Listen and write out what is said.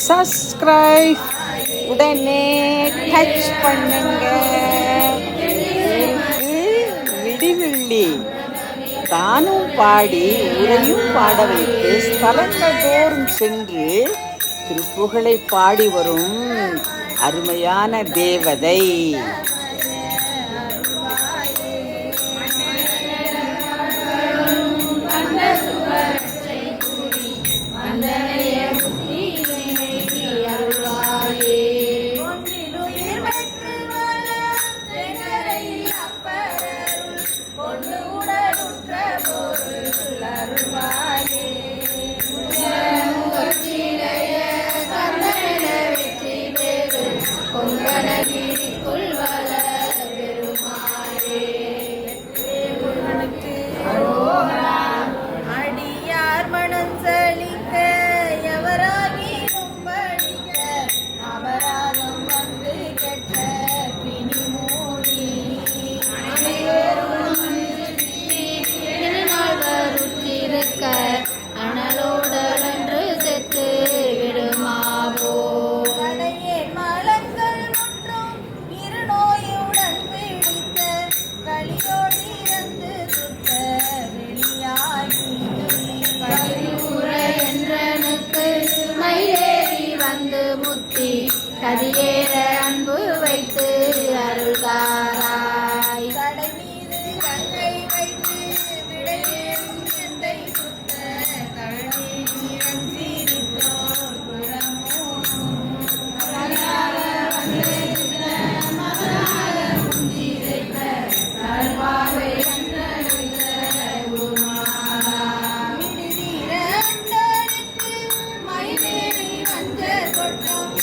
Subscribe உடனே touch பண்ணுங்க. விடிவெள்ளி தானும் பாடி உரையும் பாட வைத்து ஸ்தலங்கள் தோறும் சென்று திருப்புகழை பாடி வரும் அருமையான தேவதை. கதியேற அன்பு வைத்து அருள்காராய். கடை மீது கங்கை வைத்து விடையேறும் எந்தை சுத்த கழனீரம் சீரித்தோர் குளமோனும் மகனாக முஞ்சிரைத்த கல்வாவை விடுதீர அண்டருக்கு மயிலேறி வந்த கொட்டம்